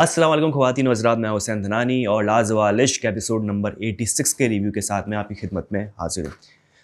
अस्सलाम वालेकुम ख़वातीन व हज़रात, मैं हुसैन धनानी और लाजवाल इश्क एपिसोड नंबर 86 के रिव्यू के साथ मैं आपकी खिदमत में हाजिर हूँ।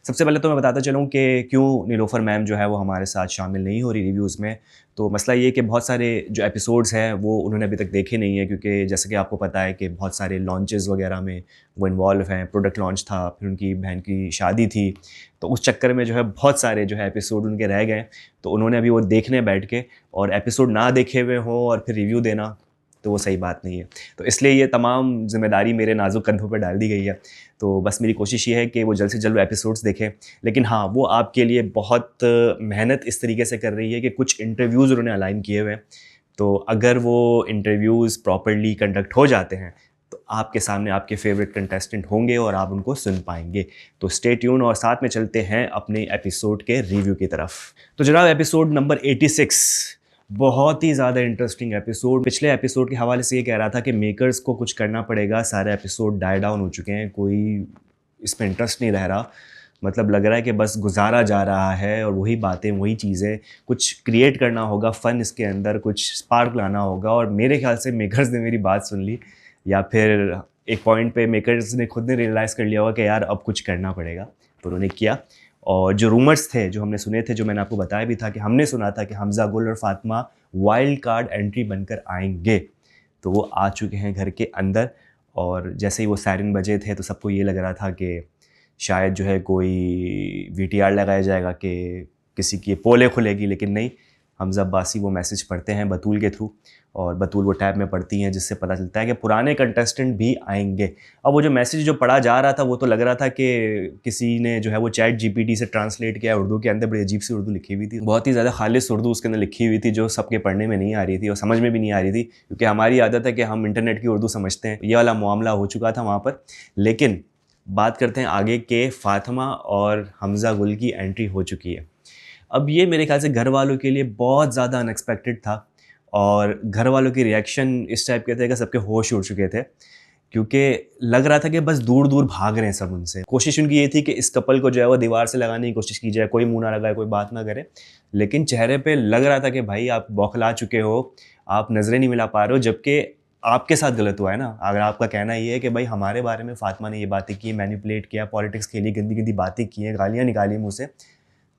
सबसे पहले तो मैं बताता चलूँ कि क्यों नीलोफ़र मैम जो है वो हमारे साथ शामिल नहीं हो रही रिव्यूज़ में। तो मसला ये कि बहुत सारे जो एपिसोड्स हैं वो उन्होंने अभी तक देखे नहीं हैं, क्योंकि जैसे कि आपको पता है कि बहुत सारे लॉन्चेस वगैरह में वो इन्वॉल्व हैं। प्रोडक्ट लॉन्च था, फिर उनकी बहन की शादी थी, तो उस चक्कर में जो है बहुत सारे जो है एपिसोड उनके रह गए। तो उन्होंने अभी वो देखने बैठ के और एपिसोड ना देखे हुए हों और फिर रिव्यू देना, तो वो सही बात नहीं है। तो इसलिए ये तमाम ज़िम्मेदारी मेरे नाज़ुक कंधों पे डाल दी गई है। तो बस मेरी कोशिश ये है कि वो जल्द से जल्द वो एपिसोड्स देखें। लेकिन हाँ, वो आपके लिए बहुत मेहनत इस तरीके से कर रही है कि कुछ इंटरव्यूज़ उन्होंने अलाइन किए हुए हैं। तो अगर वो इंटरव्यूज़ प्रॉपर्ली कंडक्ट हो जाते हैं तो आपके सामने आपके फेवरेट कंटेस्टेंट होंगे और आप उनको सुन पाएंगे। तो स्टे ट्यून और साथ में चलते हैं अपने एपिसोड के रिव्यू की तरफ। तो जनाब, एपिसोड नंबर 86 बहुत ही ज़्यादा इंटरेस्टिंग एपिसोड। पिछले एपिसोड के हवाले से ये कह रहा था कि मेकर्स को कुछ करना पड़ेगा, सारे एपिसोड डाई डाउन हो चुके हैं, कोई इसमें इंटरेस्ट नहीं रह रहा। मतलब लग रहा है कि बस गुजारा जा रहा है और वही बातें वही चीज़ें। कुछ क्रिएट करना होगा, फ़न इसके अंदर कुछ स्पार्क लाना होगा। और मेरे ख्याल से मेकर्स ने मेरी बात सुन ली, या फिर एक पॉइंट पे मेकर्स ने खुद ने रियलाइज़ कर लिया होगा कि यार अब कुछ करना पड़ेगा, तो उन्होंने किया। और जो रूमर्स थे, जो हमने सुने थे, जो मैंने आपको बताया भी था कि हमने सुना था कि हमज़ा गुल और फातिमा वाइल्ड कार्ड एंट्री बनकर आएंगे, तो वो आ चुके हैं घर के अंदर। और जैसे ही वो सायरन बजे थे तो सबको ये लग रहा था कि शायद जो है कोई वीटीआर लगाया जाएगा कि किसी की पोले खुलेगी, लेकिन नहीं। हमज़ा अब्बासी वो मैसेज पढ़ते हैं बतूल के थ्रू, और बतूल वो टैब में पढ़ती हैं, जिससे पता चलता है कि पुराने कंटेस्टेंट भी आएंगे। अब वो जो मैसेज जो पढ़ा जा रहा था वो तो लग रहा था कि किसी ने जो है वो चैट जीपीटी से ट्रांसलेट किया उर्दू के अंदर। बड़ी अजीब सी उर्दू लिखी हुई थी, बहुत ही ज़्यादा खालिस उर्दू उसके अंदर लिखी हुई थी, जो सबके पढ़ने में नहीं आ रही थी और समझ में भी नहीं आ रही थी, क्योंकि हमारी आदत है कि हम इंटरनेट की उर्दू समझते हैं। ये वाला मामला हो चुका था वहाँ पर। लेकिन बात करते हैं आगे के, फातिमा और हमज़ा गुल की एंट्री हो चुकी है। अब ये मेरे ख्याल से घर वालों के लिए बहुत ज़्यादा अनएक्सपेक्टेड था, और घर वालों की रिएक्शन इस टाइप के थे कि सबके होश उड़ चुके थे, क्योंकि लग रहा था कि बस दूर दूर भाग रहे हैं सब उनसे। कोशिश उनकी ये थी कि इस कपल को जो है वो दीवार से लगाने की कोशिश की जाए, कोई मुंह ना लगाए, कोई बात ना करे। लेकिन चेहरे पे लग रहा था कि भाई आप बौखला चुके हो, आप नज़रें नहीं मिला पा रहे हो, जबकि आपके साथ गलत हुआ है ना। अगर आपका कहना ये है कि भाई हमारे बारे में फातिमा ने ये बातें की, मैनिपुलेट किया, पॉलिटिक्स खेली, गंदी गंदी बातें की हैं, गालियाँ निकाली मुँह से,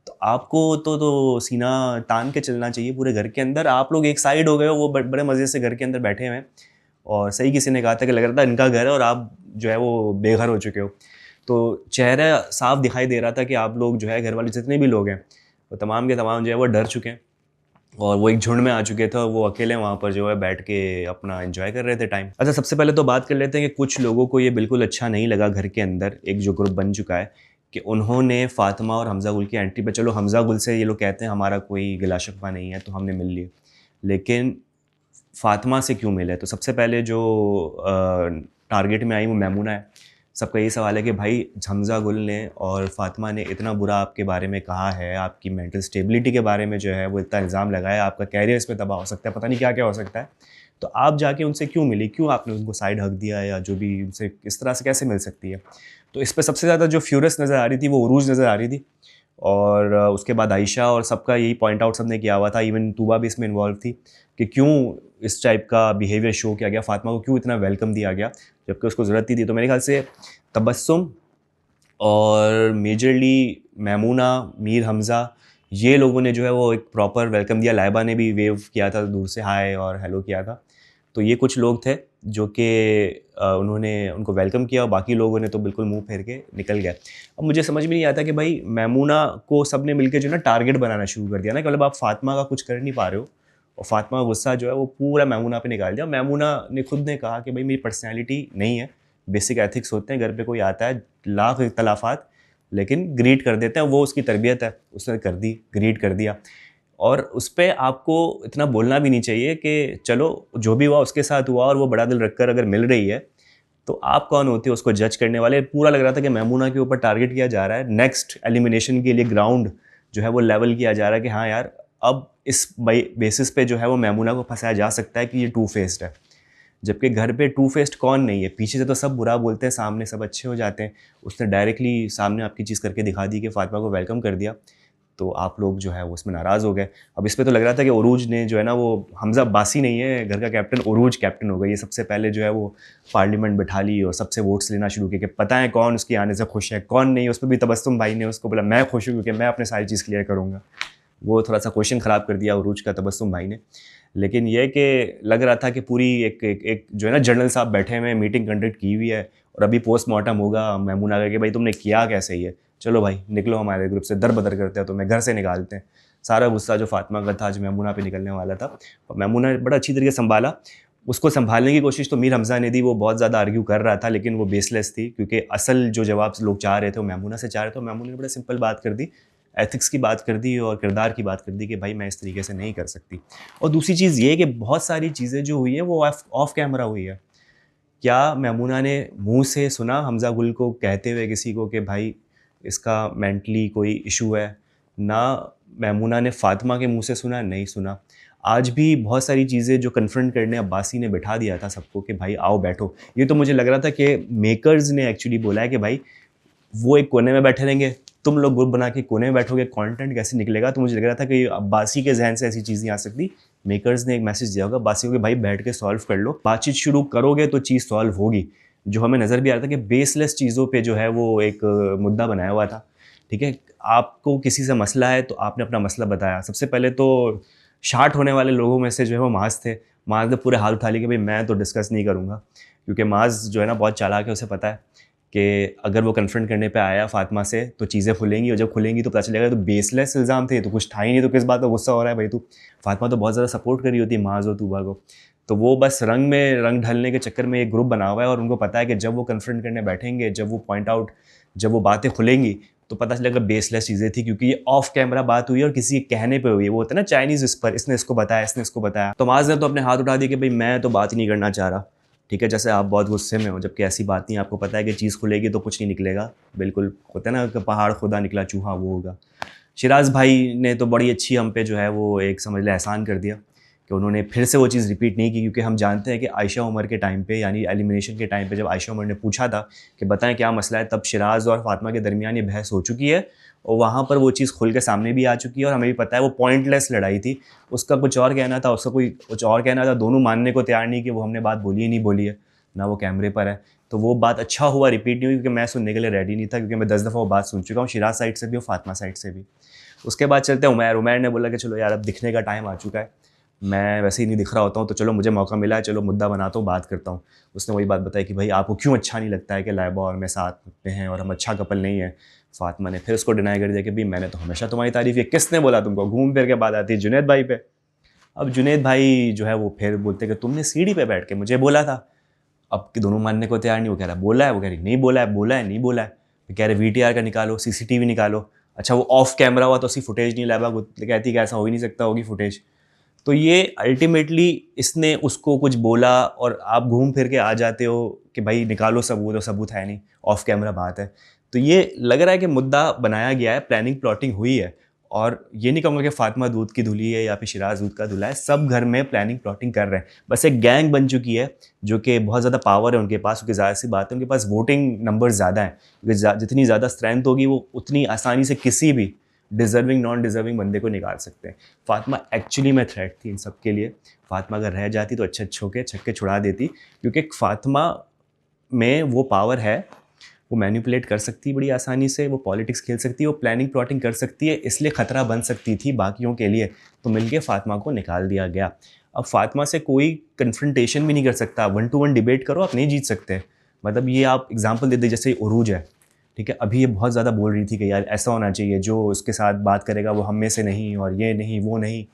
तो आपको तो सीना तान के चलना चाहिए पूरे घर के अंदर। आप लोग एक साइड हो गए हो, वो बड़े मज़े से घर के अंदर बैठे हुए हैं, और सही किसी ने कहा था कि लग रहा था इनका घर है और आप जो है वो बेघर हो चुके हो। तो चेहरा साफ दिखाई दे रहा था कि आप लोग जो है, घर वाले जितने भी लोग हैं, वो तमाम के तमाम जो है वो डर चुके हैं, और वो एक झुंड में आ चुके थे, और वो अकेले वहाँ पर जो है बैठ के अपना एंजॉय कर रहे थे टाइम। अच्छा, सबसे पहले तो बात कर लेते हैं कि कुछ लोगों को ये बिल्कुल अच्छा नहीं लगा घर के अंदर एक जो ग्रुप बन चुका है, कि उन्होंने फातिमा और हमज़ा गुल की एंट्री पे, चलो हमज़ा गुल से ये लोग कहते हैं हमारा कोई गिला शिकवा नहीं है तो हमने मिल लिए, लेकिन फातिमा से क्यों मिले? तो सबसे पहले जो टारगेट में आई वो मैमूना है। सबका यही सवाल है कि भाई हमज़ा गुल ने और फातिमा ने इतना बुरा आपके बारे में कहा है, आपकी मेंटल स्टेबिलिटी के बारे में जो है वो इतना इल्ज़ाम लगाया, आपका कैरियर इस पे तबाह हो सकता है, पता नहीं क्या क्या हो सकता है, तो आप जाके उनसे क्यों मिली? क्यों आपने उनको साइड हक दिया, या जो भी उनसे इस तरह से कैसे मिल सकती है? तो इस पे सबसे ज़्यादा जो फ्यूरियस नज़र आ रही थी वो उरूज नज़र आ रही थी, और उसके बाद आयशा, और सबका यही पॉइंट आउट सबने किया हुआ था। इवन तूबा भी इसमें इन्वॉल्व थी कि क्यों इस टाइप का बिहेवियर शो किया गया, फातिमा को क्यों इतना वेलकम दिया गया जबकि उसको ज़रूरत ही थी। तो मेरे ख्याल से तबस्सुम और मेजरली मैमूना, मीर हमज़ा, ये लोगों ने जो है वो एक प्रॉपर वेलकम दिया। लाइबा ने भी वेव किया था दूर से, हाय और हेलो किया था। तो ये कुछ लोग थे जो कि उन्होंने उनको वेलकम किया, और बाकी लोगों ने तो बिल्कुल मुंह फेर के निकल गए। अब मुझे समझ में नहीं आता कि भाई मैमूना को सब ने मिलकर जो ना टारगेट बनाना शुरू कर दिया ना, कि मतलब आप फातिमा का कुछ कर नहीं पा रहे हो, और फातिमा का गुस्सा जो है वो पूरा मैमूना पे निकाल दिया। मैमूना ने खुद ने कहा कि भाई मेरी पर्सनैलिटी नहीं है, बेसिक एथिक्स होते हैं, घर पे कोई आता है लाख इख्तलाफात, लेकिन ग्रीट कर देते हैं, वो उसकी तरबियत है, उसने कर दी, ग्रीट कर दिया। और उस पे आपको इतना बोलना भी नहीं चाहिए कि चलो जो भी हुआ उसके साथ हुआ, और वो बड़ा दिल रखकर अगर मिल रही है तो आप कौन होते हो उसको जज करने वाले। पूरा लग रहा था कि मैमूना के ऊपर टारगेट किया जा रहा है, नेक्स्ट एलिमिनेशन के लिए ग्राउंड जो है वो लेवल किया जा रहा है कि हाँ यार, अब इस बेसिस पे जो है वो मैमूना को फंसाया जा सकता है कि ये टू फेस्ड है। जबकि घर पे टू फेस्ड कौन नहीं है, पीछे से तो सब बुरा बोलते हैं, सामने सब अच्छे हो जाते हैं। उसने डायरेक्टली सामने आपकी चीज़ करके दिखा दी कि फातिमा को वेलकम कर दिया। तो आप लोग जो है वो उसमें नाराज़ हो गए। अब इस पे तो लग रहा था कि उरूज ने जो है ना, वो हमज़ा अब्बासी नहीं है घर का कैप्टन, उरूज कैप्टन हो गई। ये सबसे पहले जो है वो पार्लियामेंट बिठा ली और सबसे वोट्स लेना शुरू किए कि पता है कौन उसके आने से खुश है, कौन नहीं। उस पर भी तबस्सुम भाई ने उसको बोला मैं खुश हूँ क्योंकि मैं अपने सारी चीज़ क्लियर करूँगा। वो थोड़ा सा क्वेश्चन ख़राब कर दिया उरूज का तबस्सुम भाई ने। लेकिन ये कि लग रहा था कि पूरी एक जो है ना, जनरल साहब बैठे हुए हैं, मीटिंग कंडक्ट की हुई है और अभी पोस्टमार्टम होगा मेमूना का कि भाई तुमने किया कैसे ये, चलो भाई निकलो हमारे ग्रुप से, दर बदर करते हैं तुम्हें, घर से निकालते हैं। सारा गुस्सा जो फातिमा का था आज मेमूना पे निकलने वाला था, और मेमूना ने बड़ा अच्छी तरीके से संभाला। उसको संभालने की कोशिश तो मीर हमज़ा ने दी, वो बहुत ज़्यादा आर्ग्यू कर रहा था लेकिन वो बेसलेस थी, क्योंकि असल जो जवाब लोग चाह रहे थे वो मेमूना से चाह रहे थे। तो मेमूना ने बड़ा सिंपल बात कर दी, एथिक्स की बात कर दी और किरदार की बात कर दी कि भाई मैं इस तरीके से नहीं कर सकती। और दूसरी चीज़ ये कि बहुत सारी चीज़ें जो हुई है वो ऑफ कैमरा हुई है। क्या मेमूना ने मुंह से सुना हमज़ा गुल को कहते हुए किसी को कि भाई इसका मेंटली कोई इशू है? ना मेमूना ने फातिमा के मुंह से सुना, नहीं सुना। आज भी बहुत सारी चीज़ें जो कन्फ्रंट करने अब्बासी ने बिठा दिया था सबको कि भाई आओ बैठो। ये तो मुझे लग रहा था कि मेकर्स ने एक्चुअली बोला है कि भाई वो एक कोने में बैठे रहेंगे, तुम लोग ग्रुप बना के कोने में बैठोगे, कंटेंट कैसे निकलेगा? तो मुझे लग रहा था कि अब्बासी के जहन से ऐसी चीज़ नहीं आ सकती। मेकर्स ने एक मैसेज दिया होगा अब्बासी को कि भाई बैठ के सॉल्व कर लो, बातचीत शुरू करोगे तो चीज़ सॉल्व होगी। जो हमें नज़र भी आ रहा था कि बेसलेस चीज़ों पे जो है वो एक मुद्दा बनाया हुआ था। ठीक है, आपको किसी से मसला है तो आपने अपना मसला बताया। सबसे पहले तो शार्ट होने वाले लोगों में से जो है वो माज़ थे। माज़ ने पूरे हाथ उठा लिए कि भाई मैं तो डिस्कस नहीं करूँगा, क्योंकि माज़ जो है ना बहुत चालाक है, उसे पता है कि अगर वो कन्फ्रंट करने पे आया फातिमा से तो चीज़ें खुलेंगी, और जब खुलेंगी तो पता चलेगा तो बेसलेस इल्ज़ाम थे, तो कुछ था ही नहीं, तो किस बात का गुस्सा हो रहा है भाई तू। फातिमा तो बहुत ज़्यादा सपोर्ट कर रही होती है माज़ और तूबा को, तो वो बस रंग में रंग ढलने के चक्कर में एक ग्रुप बना हुआ है, और उनको पता है कि जब वो कन्फ्रंट करने बैठेंगे, जब वो पॉइंट आउट, जब वो बातें खुलेंगी तो पता चलेगा बेसलेस चीज़ें थी, क्योंकि ये ऑफ कैमरा बात हुई है और किसी के कहने पे हुई है। वो होता है ना चाइनीज़ विस्पर, इसने इसको बताया, इसने इसको बताया। तो माज़ ने तो अपने हाथ उठा दिए कि भाई मैं तो बात ही नहीं करना चाह रहा। ठीक है, जैसे आप बहुत गुस्से में हो, जबकि ऐसी बात नहीं, आपको पता है कि चीज़ खुलेगी तो कुछ नहीं निकलेगा। बिल्कुल होता है ना कि पहाड़ खुदा निकला चूहा, वो होगा। शिराज़ भाई ने तो बड़ी अच्छी हम पे जो है वो एक समझ लें एहसान कर दिया कि उन्होंने फिर से वो चीज़ रिपीट नहीं की, क्योंकि हम जानते हैं कि आयशा उमर के टाइम पे, यानी एलिमिनेशन के टाइम पे, जब आयशा उमर ने पूछा था कि बताएं क्या मसला है, तब शिराज़ और फातिमा के दरमियान ये बहस हो चुकी है और वहाँ पर वो चीज़ खुल के सामने भी आ चुकी है, और हमें भी पता है वो पॉइंटलेस लड़ाई थी। उसका कुछ और कहना था, उसका कोई कुछ और कहना था, दोनों मानने को तैयार नहीं कि वो हमने बात बोली ही नहीं बोली है, ना वो कैमरे पर है। तो वो बात अच्छा हुआ रिपीट नहीं हुई, क्योंकि मैं सुनने के लिए रेडी नहीं था, क्योंकि मैं 10 दफ़ा वो बात सुन चुका हूँ, शिराज़ साइड से भी और फातिमा साइड से भी। उसके बाद चलते हैं उमैर। उमैर ने बोला कि चलो यार अब दिखने का टाइम आ चुका है, मैं वैसे ही नहीं दिख रहा होता हूँ, तो चलो मुझे मौका मिला है, चलो मुद्दा बनाता हूँ, बात करता हूँ। उसने वही बात बताई कि भाई आपको क्यों अच्छा नहीं लगता है कि लाइबा और मैं साथ में हैं और हम अच्छा कपल नहीं है। फातिमा ने फिर उसको डिनाई कर दिया कि भाई मैंने तो हमेशा तुम्हारी तारीफ़ की, किसने बोला तुमको? घूम फिर के बात आती है जुनैद भाई पे। अब जुनैद भाई जो है वो फिर बोलते कि तुमने सीढ़ी पे बैठ के मुझे बोला था। अब कि दोनों मानने को तैयार नहीं, वो कह रहा है बोला है, वो कह रही नहीं बोला है, बोला है नहीं बोला है। वो कह रहे वीटीआर का निकालो, सीसीटीवी निकालो। अच्छा वो ऑफ कैमरा हुआ तो उसकी फुटेज नहीं लाइबा कहती कि ऐसा हो ही नहीं सकता, होगी फुटेज। तो ये अल्टीमेटली इसने उसको कुछ बोला और आप घूम फिर के आ जाते हो कि भाई निकालो सबूत, और सबूत है नहीं, ऑफ कैमरा बात है। तो ये लग रहा है कि मुद्दा बनाया गया है, प्लानिंग प्लॉटिंग हुई है। और ये नहीं कहूँगा कि फातिमा दूध की धुली है या फिर शिराज दूध का धुला है, सब घर में प्लानिंग प्लॉटिंग कर रहे हैं। बस एक गैंग बन चुकी है जो कि बहुत ज़्यादा पावर है उनके पास, क्योंकि ज़ाहिर सी बात है उनके पास वोटिंग नंबर ज़्यादा है, क्योंकि जितनी ज़्यादा स्ट्रेंथ होगी वो उतनी आसानी से किसी भी डिज़र्विंग नॉन डिज़र्विंग बंदे को निकाल सकते हैं। फातिमा एक्चुअली में थ्रेट थी इन सब के लिए। फातिमा अगर रह जाती तो अच्छे अच्छों के छक्के छुड़ा देती, क्योंकि फातिमा में वो पावर है, वो मैनिपुलेट कर सकती है बड़ी आसानी से, वो पॉलिटिक्स खेल सकती है, वो प्लानिंग प्लॉटिंग कर सकती है, इसलिए ख़तरा बन सकती थी बाकियों के लिए। तो मिलके फातिमा को निकाल दिया गया। अब फातिमा से कोई कन्फ्रंटेशन भी नहीं कर सकता, 1 to 1 डिबेट करो, आप नहीं जीत सकते। मतलब ये आप एग्जांपल दे दे, जैसे उरूज है, ठीक है, अभी ये बहुत ज़्यादा बोल रही थी कि यार ऐसा होना चाहिए, जो उसके साथ बात करेगा वो हम में से नहीं, और ये नहीं वो नहीं।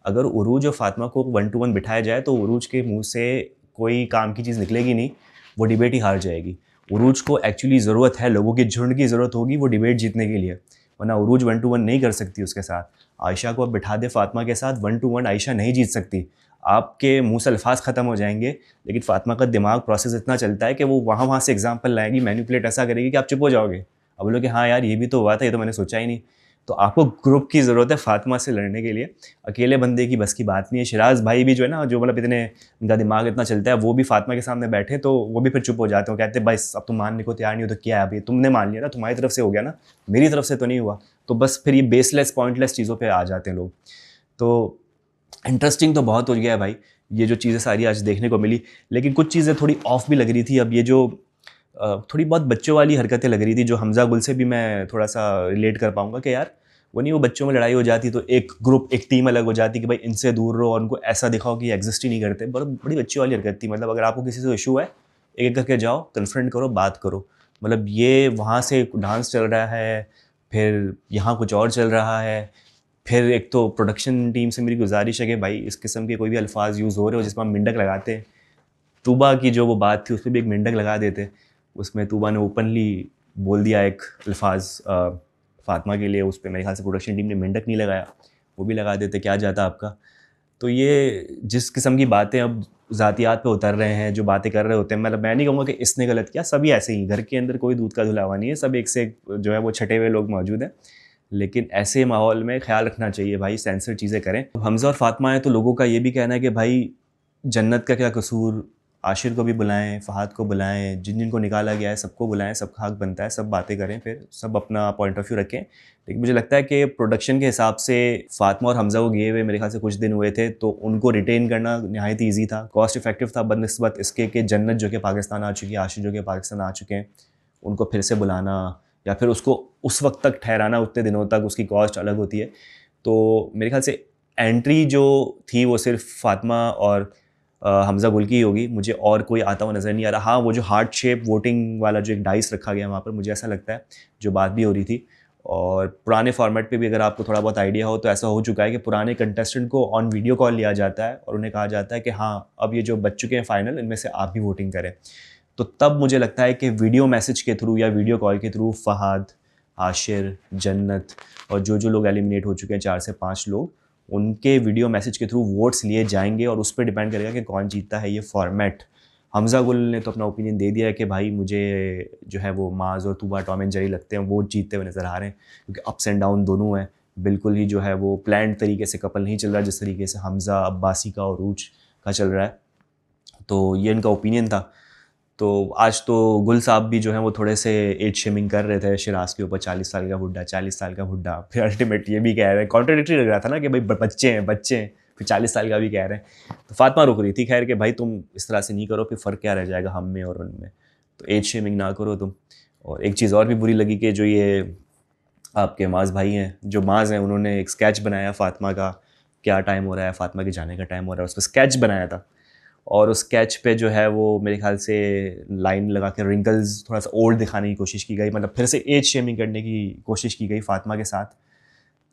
अगर उरूज और फातिमा को 1 to 1 बिठाया जाए तो उरूज के मुंह से कोई काम की चीज़ निकलेगी नहीं, वो डिबेट ही हार जाएगी। उरूज को एक्चुअली ज़रूरत है, लोगों के झुंड की ज़रूरत होगी वो डिबेट जीतने के लिए, वरना उरूज 1 to 1 नहीं कर सकती उसके साथ। आयशा को अब बिठा दे फातिमा के साथ, 1 to 1 आयशा नहीं जीत सकती। आपके मुंह से अल्फाज ख़त्म हो जाएंगे, लेकिन फातिमा का दिमाग प्रोसेस इतना चलता है कि वो वहाँ से एग्जाम्पल लाएगी, मैनिपुलेट ऐसा करेगी कि आप चुप हो जाओगे। अब बोलो कि हाँ यार ये भी तो हुआ था, ये तो मैंने सोचा ही नहीं। तो आपको ग्रुप की ज़रूरत है फातिमा से लड़ने के लिए, अकेले बंदे की बस की बात नहीं है। शिराज भाई भी जो है ना, जो मतलब इतने, इनका दिमाग इतना चलता है, वो भी फातिमा के सामने बैठे तो वो भी फिर चुप हो जाते हैं, कहते हैं बस अब तुम मानने को तैयार नहीं हो तो क्या है, अभी तुमने मान लिया ना, तुम्हारी तरफ से हो गया ना, मेरी तरफ से तो नहीं हुआ। तो बस फिर ये बेसलेस पॉइंटलेस चीज़ों पे आ जाते हैं लोग। तो इंटरेस्टिंग तो बहुत हो गया है भाई, ये जो चीज़ें सारी आज देखने को मिली, लेकिन कुछ चीज़ें थोड़ी ऑफ भी लग रही थी। अब ये जो थोड़ी बहुत बच्चों वाली हरकतें लग रही थी, जो हमज़ा गुल से भी मैं थोड़ा सा रिलेट कर पाऊँगा कि यार वो नहीं, वो बच्चों में लड़ाई हो जाती तो एक ग्रुप, एक टीम अलग हो जाती कि भाई इनसे दूर रहो और उनको ऐसा दिखाओ कि एग्जिस्ट ही नहीं करते। बड़ी बच्ची वाली हरकत थी। मतलब अगर आपको किसी से इशू है, एक एक करके जाओ, कन्फ्रंट करो, बात करो। मतलब ये वहाँ से डांस चल रहा है, फिर यहाँ कुछ और चल रहा है। फिर एक तो प्रोडक्शन टीम से मेरी गुजारिश है कि भाई इस किस्म के कोई भी अल्फाज यूज़ हो रहे हो जिसमें हम मिंडक लगाते हैं, तूबा की जो वो बात थी उस पर भी एक मिंडक लगा देते। उसमें तूबा ने ओपनली बोल दिया एक अल्फाज फातिमा के लिए, उस पर मेरे ख्याल से प्रोडक्शन टीम ने मिंडक नहीं लगाया, वो भी लगा देते, क्या जाता आपका। तो ये जिस किस्म की बातें अब ज़ातियात पे उतर रहे हैं, जो बातें कर रहे होते हैं, मतलब मैं नहीं कहूँगा कि इसने गलत किया, सभी ऐसे ही, घर के अंदर कोई दूध का धुलावा नहीं है, सब एक से एक जो है वो छटे हुए लोग मौजूद हैं। लेकिन ऐसे माहौल में ख्याल रखना चाहिए भाई, सेंसर चीज़ें करें। हमज़ा और फातिमा हैं तो लोगों का ये भी कहना है कि भाई जन्नत का क्या कसूर, आशिर को भी बुलाएं, फ़हाद को बुलाएं, जिन जिनको निकाला गया है सबको बुलाएं, सबका हक बनता है, सब बातें करें, फिर सब अपना पॉइंट ऑफ व्यू रखें। लेकिन मुझे लगता है कि प्रोडक्शन के हिसाब से फातिमा और हमज़ा को गए हुए मेरे ख्याल से कुछ दिन हुए थे, तो उनको रिटेन करना नहायत ईजी था, कॉस्ट इफेक्टिव था बनस्बत इसके कि जन्नत जो कि पाकिस्तान आ चुकी है, आशिर जो कि पाकिस्तान आ चुके हैं, उनको फिर से बुलाना या फिर उसको उस वक्त तक ठहराना, उतने दिनों तक, उसकी कॉस्ट अलग होती है। तो मेरे ख्याल से एंट्री जो थी वो सिर्फ फातिमा और हमज़ा गुल की होगी, मुझे और कोई आता हुआ नज़र नहीं आ रहा। हाँ, वो जो हार्ट शेप वोटिंग वाला जो एक डाइस रखा गया वहाँ पर, मुझे ऐसा लगता है जो बात भी हो रही थी। और पुराने फॉर्मेट पे भी अगर आपको थोड़ा बहुत आइडिया हो तो ऐसा हो चुका है कि पुराने कंटेस्टेंट को ऑन वीडियो कॉल लिया जाता है और उन्हें कहा जाता है कि हाँ, अब ये जो बच चुके हैं फाइनल, इनमें से आप भी वोटिंग करें। तो तब मुझे लगता है कि वीडियो मैसेज के थ्रू या वीडियो कॉल के थ्रू फ़हाद, आशिर, जन्नत और जो लोग एलिमिनेट हो चुके हैं 4 से 5 लोग, उनके वीडियो मैसेज के थ्रू वोट्स लिए जाएंगे और उस पर डिपेंड करेगा कि कौन जीतता है ये फॉर्मेट। हमज़ा गुल ने तो अपना ओपिनियन दे दिया है कि भाई मुझे जो है वो माज और तूबा, टॉम एंड जेरी लगते हैं, वो जीतते हुए नज़र आ रहे हैं, क्योंकि अप्स एंड डाउन दोनों हैं। बिल्कुल ही जो है वो प्लान्ड तरीके से कपल नहीं चल रहा जिस तरीके से हमज़ा, अब्बासी का और रूज का चल रहा है। तो ये इनका ओपिनियन था। तो आज तो गुल साहब भी जो है वो थोड़े से एज शेमिंग कर रहे थे शिराज के ऊपर, 40 साल का बुड्ढा, 40 साल का बुड्ढा। फिर अल्टीमेट ये भी कह रहे हैं, कॉन्ट्राडिक्टरी लग रहा था ना कि भाई बच्चे हैं, फिर 40 साल का भी कह रहे हैं। तो फातिमा रुक रही थी खैर कि भाई तुम इस तरह से नहीं करो, फिर फ़र्क क्या रह जाएगा हम में और उनमें, तो एज शेमिंग ना करो तुम। और एक चीज़ और भी बुरी लगी कि जो ये आपके माज भाई हैं, जो माज हैं, उन्होंने एक स्केच बनाया फातिमा का, क्या टाइम हो रहा है, फातिमा के जाने का टाइम हो रहा है, उस पर स्केच बनाया था। और उस स्केच पे जो है वो मेरे ख्याल से लाइन लगा के रिंकल्स थोड़ा सा ओल्ड दिखाने की कोशिश की गई, मतलब फिर से एज शेमिंग करने की कोशिश की गई फातिमा के साथ।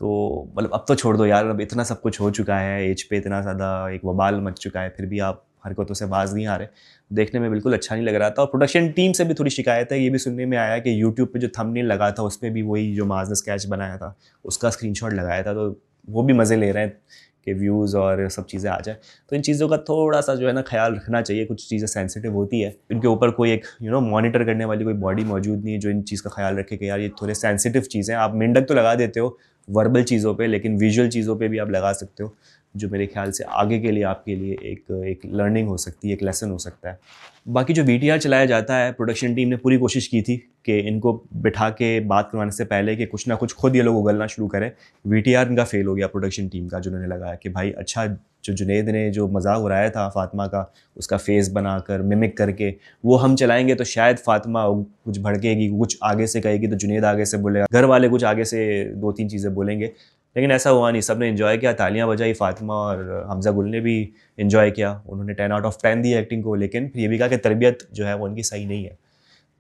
तो मतलब अब तो छोड़ दो यार, अब इतना सब कुछ हो चुका है, एज पे इतना ज़्यादा एक वबाल मच चुका है, फिर भी आप हरकतों से बाज नहीं आ रहे। देखने में बिल्कुल अच्छा नहीं लग रहा था। और प्रोडक्शन टीम से भी थोड़ी शिकायत है, ये भी सुनने में आया कि यूट्यूब पे जो थंबनेल लगा था उस पर भी वही जो माज ने स्केच बनाया था उसका स्क्रीनशॉट लगाया था, तो वो भी मज़े ले रहे हैं कि व्यूज़ और सब चीज़ें आ जाए। तो इन चीज़ों का थोड़ा सा जो है ना ख्याल रखना चाहिए, कुछ चीज़ें सेंसिटिव होती है, इनके ऊपर कोई एक मॉनिटर करने वाली कोई बॉडी मौजूद नहीं है जो इन चीज़ का ख्याल रखे कि यार ये थोड़े सेंसिटिव चीज़ें। आप मेंढक तो लगा देते हो वर्बल चीज़ों पे, लेकिन विजुअल चीज़ों पे भी आप लगा सकते हो, जो मेरे ख्याल से आगे के लिए आपके लिए एक लर्निंग हो सकती है, एक लेसन हो सकता है। बाकी जो वीटीआर चलाया जाता है, प्रोडक्शन टीम ने पूरी कोशिश की थी कि इनको बिठा के बात करवाने से पहले कि कुछ ना कुछ खुद ये लोग उगलना शुरू करें। वीटीआर इनका फेल हो गया प्रोडक्शन टीम का, जिन्होंने लगाया कि भाई अच्छा, जो जुनैद ने जो मजाक उड़ाया था फातिमा का, उसका फेस बनाकर मिमिक करके वो हम चलाएंगे तो शायद फातिमा कुछ भड़केगी, कुछ आगे से कहेगी तो जुनैद आगे से बोलेगा, घर वाले कुछ आगे से 2-3 चीज़ें बोलेंगे। लेकिन ऐसा हुआ नहीं, सब ने इन्जॉय किया, तालियां बजाई, फातिमा और हमज़ा गुल ने भी इन्जॉय किया, उन्होंने 10 आउट ऑफ 10 दी एक्टिंग को। लेकिन फिर ये भी कहा कि तरबियत जो है वो उनकी सही नहीं है,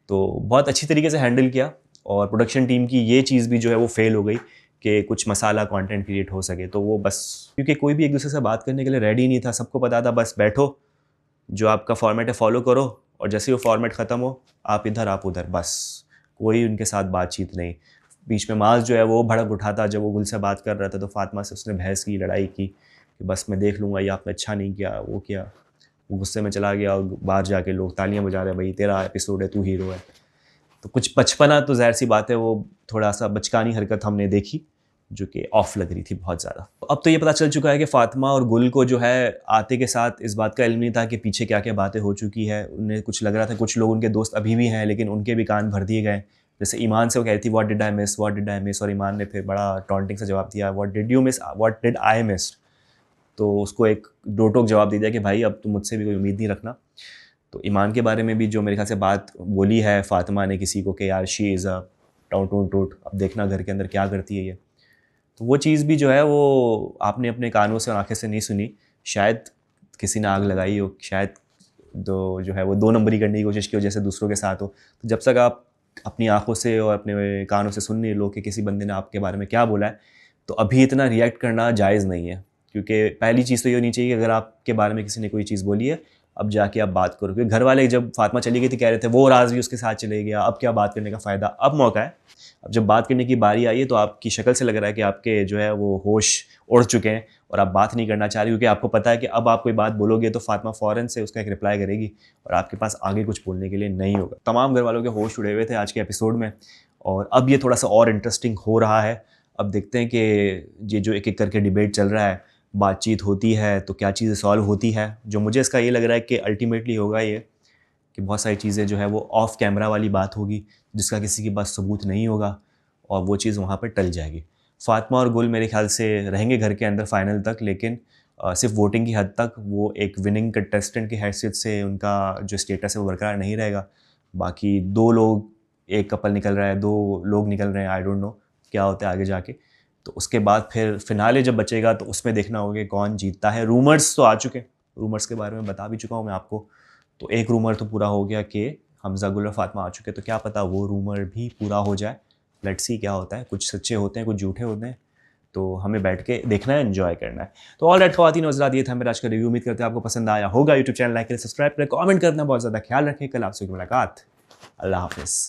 तो बहुत अच्छी तरीके से हैंडल किया। और प्रोडक्शन टीम की ये चीज़ भी जो है वो फेल हो गई कि कुछ मसाला कंटेंट क्रिएट हो सके, तो वो बस क्योंकि कोई भी एक दूसरे से बात करने के लिए रेडी नहीं था, सबको पता था बस बैठो, जो आपका फॉर्मेट है फॉलो करो, और जैसे ही वो फॉर्मेट ख़त्म हो आप इधर आप उधर, बस कोई उनके साथ बातचीत नहीं। बीच में माज जो है वो भड़क उठा था, जब वो गुल से बात कर रहा था तो फातिमा से उसने बहस की, लड़ाई की कि बस मैं देख लूँगा, ये आपने अच्छा नहीं किया, वो किया। वो गुस्से में चला गया और बाहर जाके लोग तालियां बजा रहे, भाई तेरा एपिसोड है, तू हीरो है। तो कुछ बचपना, तो ज़ाहिर सी बात है वो थोड़ा सा बचकानी हरकत हमने देखी जो कि ऑफ लग रही थी बहुत ज़्यादा। अब तो ये पता चल चुका है कि फातिमा और गुल को जो है आते के साथ इस बात का इल्म नहीं था कि पीछे क्या क्या बातें हो चुकी है। उन्हें कुछ लग रहा था कुछ लोग उनके दोस्त अभी भी हैं, लेकिन उनके भी कान भर दिए गए, जैसे ईमान से वो कह रही थी व्हाट डिड आई मिस, और ईमान ने फिर बड़ा टॉन्टिंग से जवाब दिया what did you miss, what did I miss. तो उसको एक दो टोक जवाब दे दिया कि भाई अब तुम मुझसे भी कोई उम्मीद नहीं रखना। तो ईमान के बारे में भी जो मेरे ख्याल से बात बोली है फातिमा ने किसी को कि यार शी इज़ अ टूट, अब देखना घर के अंदर क्या करती है ये। तो वो चीज़ भी जो है वो आपने अपने कानों से और आंखें से नहीं सुनी, शायद किसी ने आग लगाई हो, शायद जो है वो 2 नंबरी करने की कोशिश की हो जैसे दूसरों के साथ हो। तो जब तक आप अपनी आंखों से और अपने कानों से सुन नहीं लो कि किसी बंदे ने आपके बारे में क्या बोला है, तो अभी इतना रिएक्ट करना जायज़ नहीं है। क्योंकि पहली चीज़ तो ये होनी चाहिए कि अगर आपके बारे में किसी ने कोई चीज़ बोली है, अब जाके आप बात करो। क्योंकि घर वाले जब फातिमा चली गई थी कह रहे थे वो राज भी उसके साथ चले गया, अब क्या बात करने का फ़ायदा, अब मौका है। अब जब बात करने की बारी आई है तो आपकी शक्ल से लग रहा है कि आपके जो है वो होश उड़ चुके हैं और आप बात नहीं करना चाह रही, क्योंकि आपको पता है कि अब आप कोई बात बोलोगे तो फातिमा फ़ौरन से उसका एक रिप्लाई करेगी और आपके पास आगे कुछ बोलने के लिए नहीं होगा। तमाम घर वालों के होश उड़े हुए थे आज के एपिसोड में, और अब ये थोड़ा सा और इंटरेस्टिंग हो रहा है। अब देखते हैं कि ये जो एक एक करके डिबेट चल रहा है, बातचीत होती है तो क्या चीज़ें सॉल्व होती है। जो मुझे इसका ये लग रहा है कि अल्टीमेटली होगा ये कि बहुत सारी चीज़ें जो है वो ऑफ कैमरा वाली बात होगी जिसका किसी के पास सबूत नहीं होगा, और वो चीज़ वहाँ पर टल जाएगी। फातिमा और गुल मेरे ख्याल से रहेंगे घर के अंदर फाइनल तक, लेकिन सिर्फ वोटिंग की हद तक। वो एक विनिंग कंटेस्टेंट की हैसियत से उनका जो स्टेटस है वो बरकरार नहीं रहेगा। बाकी 2 लोग, एक कपल निकल रहा है, 2 लोग निकल रहे हैं, आई डोंट नो क्या होता है आगे जाके। तो उसके बाद फिर फिनाले जब बचेगा तो उसमें देखना होगा कि कौन जीतता है। रूमर्स तो आ चुके हैं, रूमर्स के बारे में बता भी चुका हूँ मैं आपको। तो एक रूमर तो पूरा हो गया कि हमज़ा गुल और फातिमा आ चुके, तो क्या पता वो रूमर भी पूरा हो जाए। लेट्स सी क्या होता है, कुछ सच्चे होते हैं कुछ झूठे होते हैं, तो हमें बैठ के देखना है, एंजॉय करना है। तो ऑल राइट ख़वातीन और हज़रात, ये था मेरा आज का रिव्यू। उम्मीद करते हैं आपको पसंद आया होगा। यूट्यूब चैनल लाइक करें, सब्सक्राइब करें, कमेंट करना बहुत ज़्यादा ख्याल रखें। कल आपसे मुलाकात, अल्लाह हाफिज़।